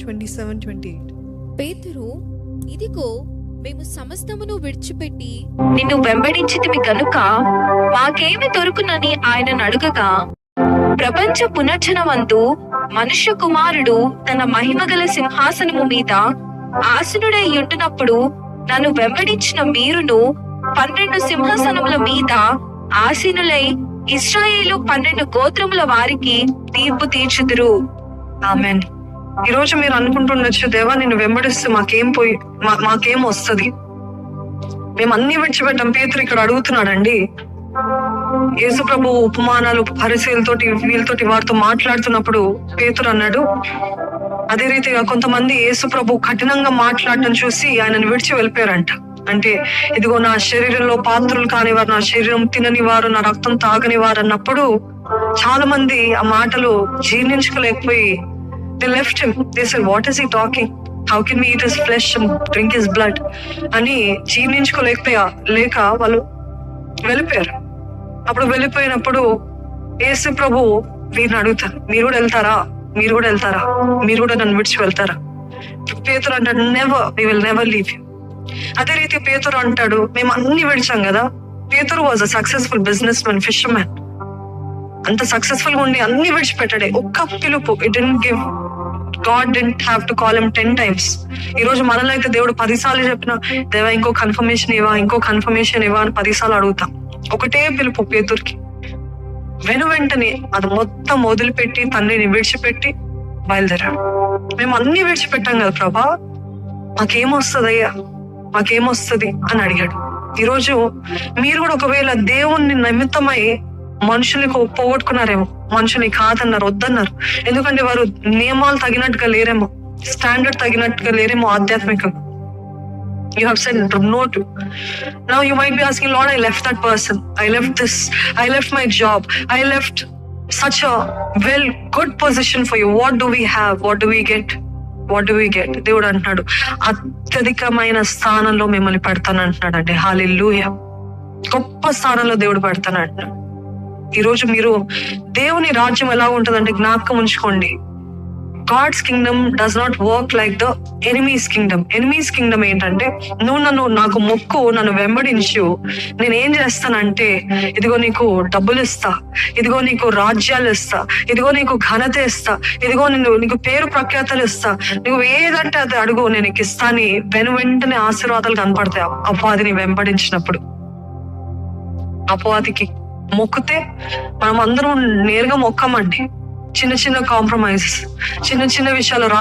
27-28. పేతురు, ఇదిగో మేము సమస్తమును విడిచిపెట్టి నిన్ను వెంబడించితిమి గనుక మాకేమి దొరుకునని ఆయనను అడుగగా, ప్రపంచ పునర్జనమందు మనుష్య కుమారుడు తన మహిమగల సింహాసనము మీద ఆసనుడై ఉంటున్నప్పుడు నన్ను వెంబడించిన మీరును 12 సింహాసనముల మీద ఆసీనులై ఇశ్రాయేలు 12 గోత్రముల వారికి తీర్పు తీర్చుదురు. ఆమేన్. ఈ రోజు మీరు అనుకుంటుండొచ్చు, దేవా నిన్ను వెంబడిస్తే మాకేం వస్తుంది, మేము అన్ని విడిచిపెట్టాం. పేతురు ఇక్కడ అడుగుతున్నాడండి. యేసు ప్రభు ఉపమానాలు పరిచయలతోటి వీళ్ళతోటి వారితో మాట్లాడుతున్నప్పుడు పేతురు అన్నాడు, అదే రీతిగా కొంతమంది యేసు ప్రభు కఠినంగా మాట్లాడటం చూసి ఆయనను విడిచి వెళ్ళిపోయారంట. అంటే ఇదిగో నా శరీరంలో పాత్రలు కానివారు, నా శరీరం తినని వారు, నా రక్తం తాగని వారు అన్నప్పుడు చాలా మంది ఆ మాటలు జీర్ణించుకోలేకపోయి they left him. They said, what is he talking? How can we eat his flesh and drink his blood? అని జీర్ణించుకోలేక వాళ్ళు వెళ్ళిపోయారు. అప్పుడు వెళ్ళిపోయినప్పుడు యేసు ప్రభు వీరిని అడుగుతారు, మీరు కూడా వెళ్తారా, మీరు కూడా వెళ్తారా, మీరు కూడా నన్ను విడిచి వెళ్తారా? పేతురు అంటాడు, never, we will never leave you. అదే రీతి పేతురు అంటాడు, మేము అన్ని విడిచాం కదా. పేతురు was a successful business man, fissure man. అంత సక్సెస్ఫుల్ గా ఉండి అన్ని విడిచిపెట్టాడే. ఒక్క పిలుపు, it didn't give, God didn't have to call him 10 times. ఈ రోజు మనలో అయితే దేవుడు 10 సార్లు చెప్పినా, దేవా ఇంకో కన్ఫర్మేషన్ ఇవ్వా, ఇంకో కన్ఫర్మేషన్ ఇవ్వా అని 10 సార్లు అడుగుతాం. ఒకటే పిలుపు పేతురుకి. వెంటనే అది మొత్తం వదిలిపెట్టి తండ్రిని విడిచిపెట్టి బయలుదేరాడు. మేము అన్ని విడిచిపెట్టాం కదా ప్రభా, మాకేమొస్తుందయ్యా, మాకేమొస్తుంది అని అడిగాడు. ఈరోజు మీరు కూడా ఒకవేళ దేవుణ్ణి నిమిత్తమై మనుషులకు పోగొట్టుకున్నారేమో, మనుషుని కాదన్నారు, వద్దన్నారు. ఎందుకంటే వారు నియమాలు తగినట్టుగా లేరేమో, స్టాండర్డ్ తగినట్టుగా లేరేమో ఆధ్యాత్మికంగా. You have said no to. Now you might be asking, Lord, I left that person. I left this. I left my job. I left such a good position for you. What do we have? What do we get? What do we get? దేవుడు అంటున్నాడు, అత్యధికమైన స్థానంలో మిమ్మల్ని పెడతాను అంటున్నాడు. అంటే హల్లెలూయా, గొప్ప స్థానంలో దేవుడు పెడతాను అంటున్నాడు. ఈ రోజు మీరు దేవుని రాజ్యం ఎలా ఉంటుందంటే జ్ఞాపకం ఉంచుకోండి, God's kingdom does not work like the enemy's kingdom. Enemy's kingdom ఏంటంటే, నాకు మొక్కు, నన్ను వెంబడించు, నేను ఏం చేస్తానంటే ఇదిగో నీకు డబ్బులు ఇస్తా, ఇదిగో నీకు రాజ్యాలు ఇస్తా, ఇదిగో నీకు ఘనత ఇస్తా, ఇదిగో నీకు పేరు ప్రఖ్యాతలు ఇస్తా, నువ్వు ఏదంటే అది అడుగు నేను నీకు ఇస్తా అని వెంటనే ఆశీర్వాదాలు కనపడతాయి అపవాదిని వెంబడించినప్పుడు. అపవాదికి మొక్కితే మనం అందరం నేరుగా మొక్కమండి. చిన్న చిన్న కాంప్రమైజెస్, చిన్న చిన్న విషయాలు